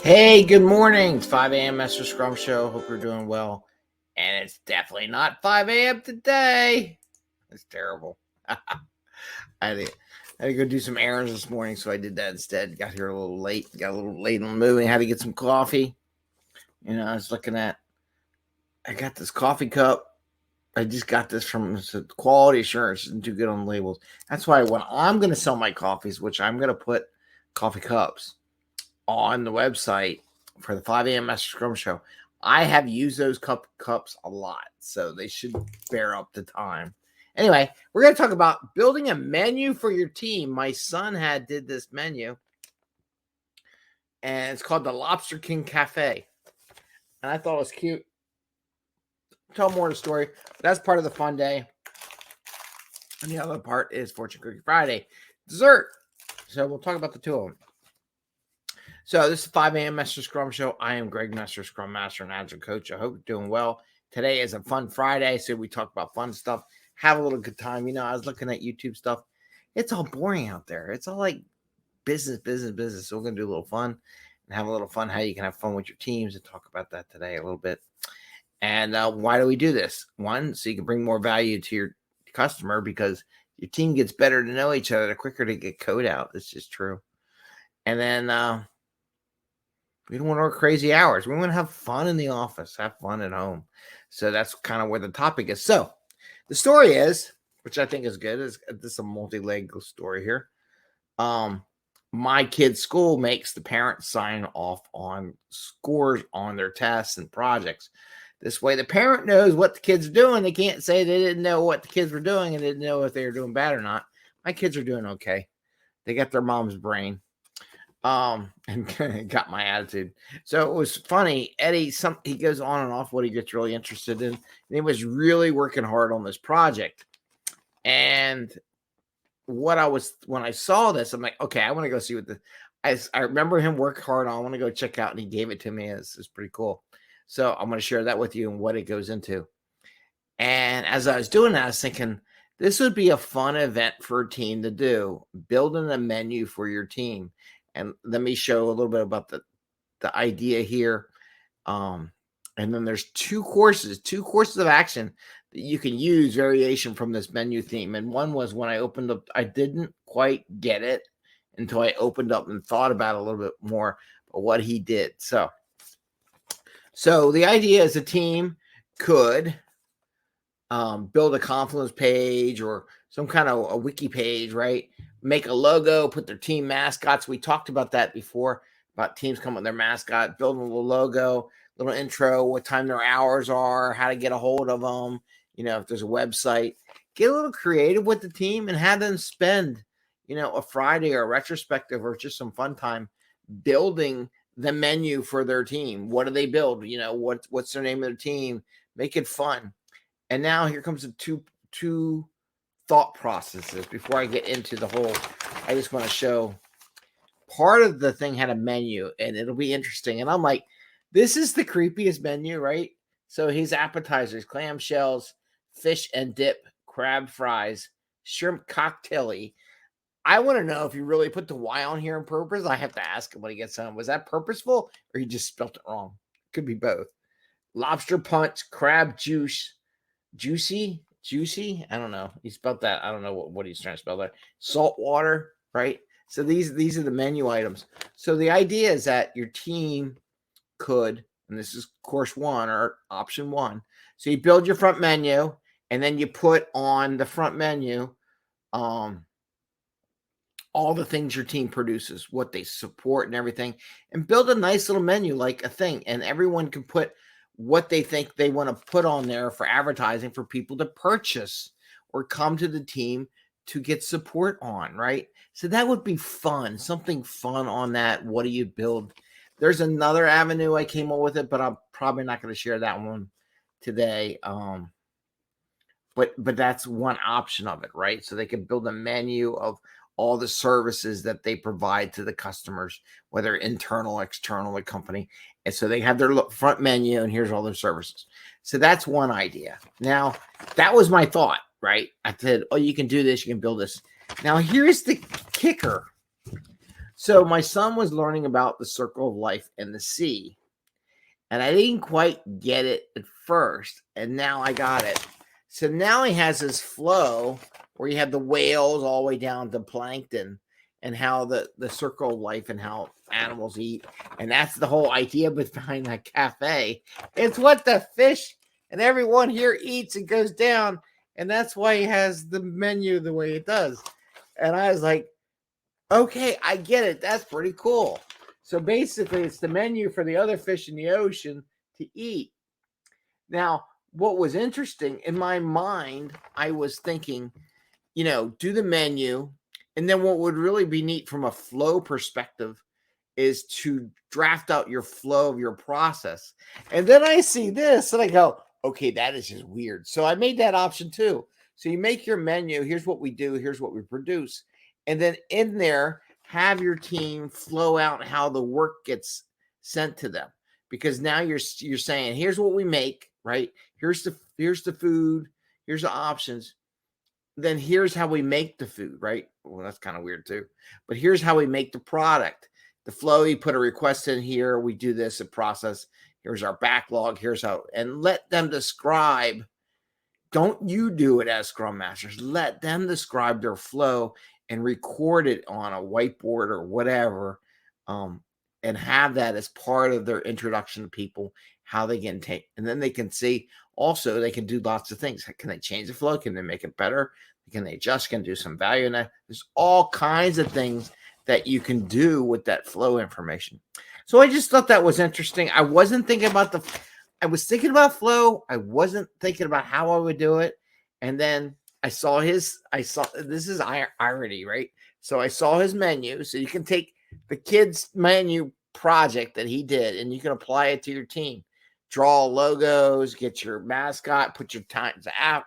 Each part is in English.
Hey, good morning. It's 5 a.m. Mester Scrum Show. Hope you're doing well. And it's definitely not 5 a.m. today. It's terrible. I had to go do some errands this morning, so I did that instead. Got here a little late. Got a little late on the move and had to get some coffee. I was looking at, I got this coffee cup. I just got this from quality assurance. Isn't too good on the labels. That's why when I'm going to sell my coffees, which I'm going to put coffee cups on the website for the 5 a.m. Mester Scrum Show, I have used those cups a lot, so they should bear up the time. Anyway, we're going to talk about building a menu for your team. My son did this menu, and it's called the Lobster King Cafe, and I thought it was cute. Tell more of the story. That's part of the fun day, and the other part is Fortune Cookie Friday dessert. So we'll talk about the two of them. So this is 5 a.m. Mester Scrum Show. I am Greg Mester, Scrum Master and Agile Coach. I hope you're doing well. Today is a fun Friday, so we talk about fun stuff. Have a little good time. I was looking at YouTube stuff. It's all boring out there. It's all like business. So we're going to do a little fun and have a little fun how you can have fun with your teams and talk about that today a little bit. And why do we do this? One, so you can bring more value to your customer because your team gets better to know each other the quicker to get code out. It's just true. And then we don't want to work crazy hours. We want to have fun in the office, have fun at home. So that's kind of where the topic is. So the story is, which I think is good, is this is a multi-leg story here. My kid's school makes the parents sign off on scores on their tests and projects. This way the parent knows what the kids are doing. They can't say they didn't know what the kids were doing and didn't know if they were doing bad or not. My kids are doing okay. They got their mom's brain. And got my attitude. So it was funny. Eddie, he goes on and off what he gets really interested in. And he was really working hard on this project. And when I saw this, I'm like, okay, I want to go see what I remember him work hard on. I want to go check out, and he gave it to me. It's pretty cool. So I'm going to share that with you and what it goes into. And as I was doing that, I was thinking, this would be a fun event for a team to do, building a menu for your team. And let me show a little bit about the idea here. And then there's two courses of action that you can use variation from this menu theme. And one was when I opened up, I didn't quite get it until I opened up and thought about it a little bit more about what he did. So the idea is a team could build a Confluence page or some kind of a wiki page, right? Make a logo, put their team mascots. We talked about that before, about teams coming with their mascot, building a little logo, little intro, what time their hours are, how to get a hold of them, if there's a website. Get a little creative with the team and have them spend, a Friday or a retrospective or just some fun time building the menu for their team. What do they build? What's their name of their team? Make it fun. And now here comes the two thought processes. Before I get into the whole, I just want to show part of the thing had a menu, and it'll be interesting. And I'm like, this is the creepiest menu, right? So his appetizers: clam shells, fish and dip, crab fries, shrimp cocktail. I want to know if you really put the Y on here on purpose. I have to ask him when he gets home. Was that purposeful or he just spelled it wrong? Could be both. Lobster punch, crab juice, juicy. I don't know. He spelled that. I don't know what he's trying to spell there. Salt water, right? So these are the menu items. So the idea is that your team could, and this is course one or option one. So you build your front menu, and then you put on the front menu all the things your team produces, what they support and everything, and build a nice little menu like a thing. And everyone can put what they think they want to put on there for advertising for people to purchase or come to the team to get support on, right? So that would be fun, something fun on that. What do you build? There's another avenue I came up with it, but I'm probably not going to share that one today. But that's one option of it, right? So they can build a menu of all the services that they provide to the customers, whether internal, external, the company. And so they have their front menu, and here's all their services. So that's one idea. Now, that was my thought, right? I said, oh, you can do this, you can build this. Now, here's the kicker. So my son was learning about the circle of life and the sea, and I didn't quite get it at first, and now I got it. So now he has this flow where you have the whales all the way down to plankton, and how the circle of life and how animals eat. And that's the whole idea behind that cafe. It's what the fish and everyone here eats and goes down. And that's why he has the menu the way it does. And I was like, okay, I get it. That's pretty cool. So basically, it's the menu for the other fish in the ocean to eat. Now, what was interesting in my mind, I was thinking, do the menu. And then what would really be neat from a flow perspective is to draft out your flow of your process. And then I see this and I go, okay, that is just weird. So I made that option too. So you make your menu. Here's what we do. Here's what we produce. And then in there, have your team flow out how the work gets sent to them. Because now you're saying, here's what we make, right? Here's the food. Here's the options. Then here's how we make the food, right? Well, that's kind of weird too. But here's how we make the product. The flow, you put a request in here. We do this, a process. Here's our backlog. Here's how, and let them describe. Don't you do it as Scrum Masters. Let them describe their flow and record it on a whiteboard or whatever, and have that as part of their introduction to people, how they can take, and then they can see. Also, they can do lots of things. Can they change the flow? Can they make it better? Can they adjust? Can do some value in that? There's all kinds of things that you can do with that flow information. So I just thought that was interesting. I wasn't thinking about I was thinking about flow. I wasn't thinking about how I would do it. And then I saw this is irony, right? So I saw his menu. So you can take the kid's menu project that he did and you can apply it to your team. Draw logos, get your mascot, put your times app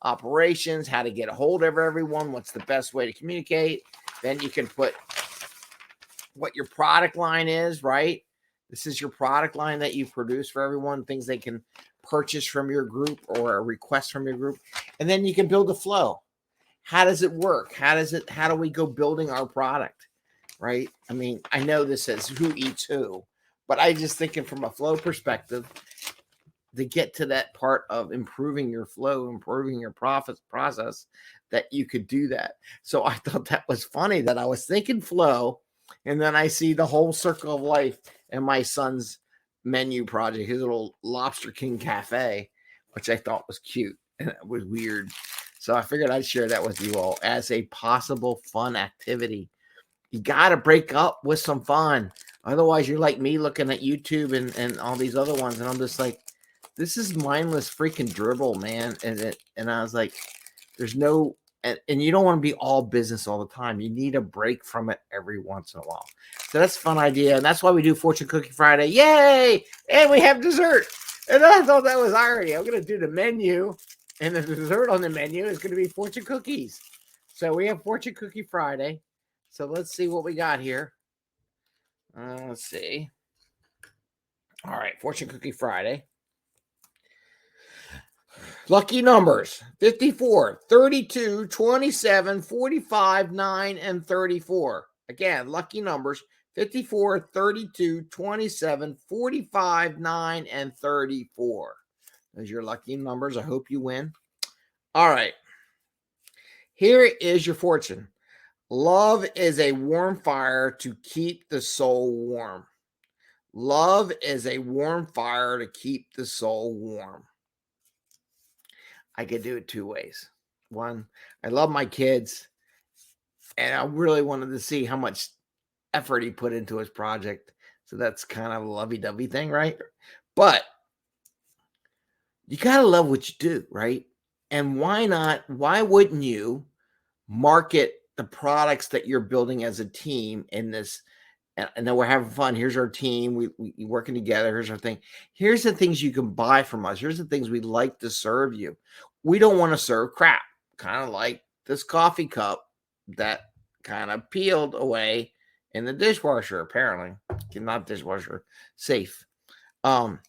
operations, how to get a hold of everyone, what's the best way to communicate. Then you can put what your product line is, right? This is your product line that you produce for everyone, things they can purchase from your group or a request from your group. And then you can build a flow. How does it work? How do we go building our product, right? I mean, I know this says who eats who, but I just thinking from a flow perspective to get to that part of improving your flow, improving your process, that you could do that. So I thought that was funny that I was thinking flow, and then I see the whole circle of life and my son's menu project, his little Lobster King Cafe, which I thought was cute and it was weird. So I figured I'd share that with you all as a possible fun activity. You got to break up with some fun. Otherwise, you're like me looking at YouTube and all these other ones. And I'm just like, this is mindless freaking dribble, man. And I was like, there's no, and you don't want to be all business all the time. You need a break from it every once in a while. So that's a fun idea. And that's why we do Fortune Cookie Friday. Yay! And we have dessert. And I thought that was irony. I'm going to do the menu, and the dessert on the menu is going to be fortune cookies. So we have Fortune Cookie Friday. So let's see what we got here. Let's see. All right, Fortune Cookie Friday. Lucky numbers 54, 32, 27, 45, 9, and 34. Again, lucky numbers 54, 32, 27, 45, 9, and 34. Those are your lucky numbers. I hope you win. All right. Here is your fortune. Love is a warm fire to keep the soul warm. Love is a warm fire to keep the soul warm. I could do it two ways. One, I love my kids, and I really wanted to see how much effort he put into his project. So that's kind of a lovey-dovey thing, right? But you got to love what you do, right? And why not? Why wouldn't you market the products that you're building as a team in this? And then we're having fun. Here's our team. We working together. Here's our thing. Here's the things you can buy from us. Here's the things we'd like to serve you. We don't want to serve crap. Kind of like this coffee cup that kind of peeled away in the dishwasher, apparently. Not dishwasher, safe. But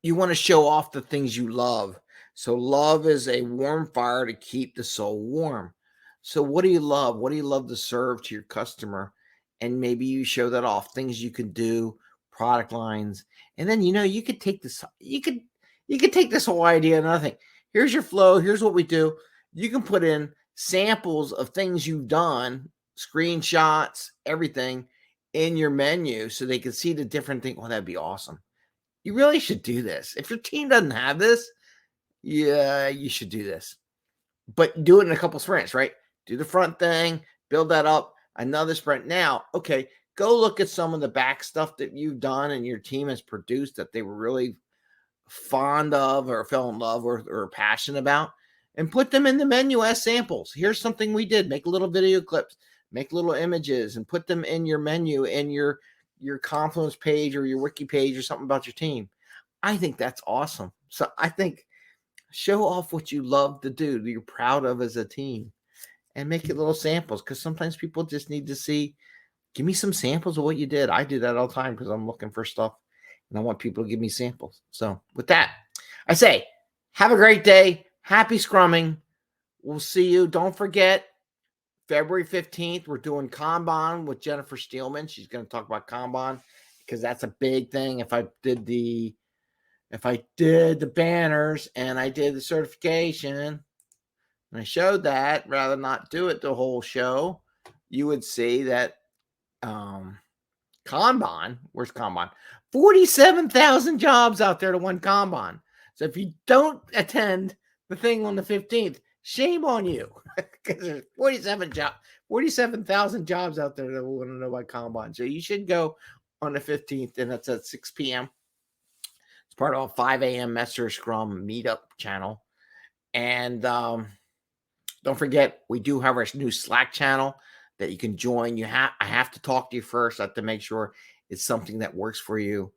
you want to show off the things you love. So love is a warm fire to keep the soul warm. So what do you love? What do you love to serve to your customer? And maybe you show that off, things you can do, product lines. And then you could take this, you could take this whole idea and nothing. Here's your flow, here's what we do. You can put in samples of things you've done, screenshots, everything in your menu so they can see the different thing. Well, that'd be awesome. You really should do this. If your team doesn't have this, yeah, you should do this. But do it in a couple sprints, right? Do the front thing, build that up, another sprint. Now, okay, go look at some of the back stuff that you've done and your team has produced that they were really fond of or fell in love or passionate about, and put them in the menu as samples. Here's something we did. Make little video clips, make little images, and put them in your menu in your Confluence page or your wiki page or something about your team. I think that's awesome. So I think show off what you love to do, that you're proud of as a team, and make it little samples, because sometimes people just need to see, give me some samples of what you did. I do that all the time because I'm looking for stuff and I want people to give me samples. So with that, I say, have a great day. Happy scrumming. We'll see you. Don't forget, February 15th, we're doing Kanban with Jennifer Steelman. She's going to talk about Kanban because that's a big thing. If I did the banners and I did the certification and I showed that, rather than not do it the whole show, you would see that Kanban, where's Kanban? 47,000 jobs out there to one Kanban. So if you don't attend the thing on the 15th, shame on you, because there's 47,000 jobs out there that want to know about Kanban. So you should go on the 15th, and that's at 6 p.m. It's part of a 5 a.m. Mester Scrum meetup channel. And don't forget, we do have our new Slack channel that you can join. I have to talk to you first. I have to make sure it's something that works for you.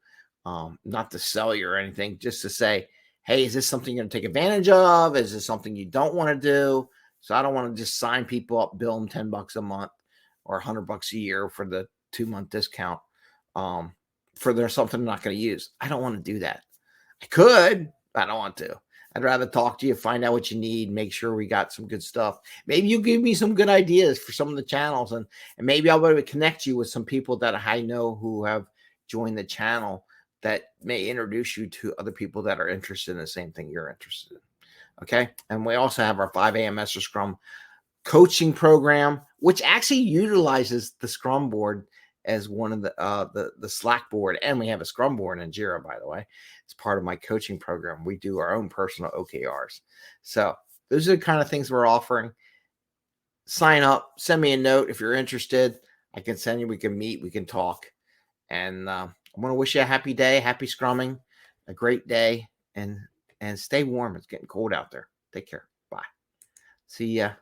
Not to sell you or anything, just to say, hey, is this something you're going to take advantage of? Is this something you don't want to do? So I don't want to just sign people up, bill them $10 a month or $100 a year for the 2-month discount for their something I'm not going to use. I don't want to do that. I could, but I don't want to. I'd rather talk to you, find out what you need, make sure we got some good stuff. Maybe you give me some good ideas for some of the channels, and maybe I'll be able to connect you with some people that I know who have joined the channel that may introduce you to other people that are interested in the same thing you're interested in. Okay. And we also have our 5 a.m. Mester Scrum coaching program, which actually utilizes the Scrum board as one of the Slack board. And we have a Scrum board in Jira, by the way. It's part of my coaching program. We do our own personal OKRs. So those are the kind of things we're offering. Sign up, send me a note if you're interested. I can send you, we can meet, we can talk. And I want to wish you a happy day, happy scrumming, a great day, and stay warm. It's getting cold out there. Take care. Bye. See ya.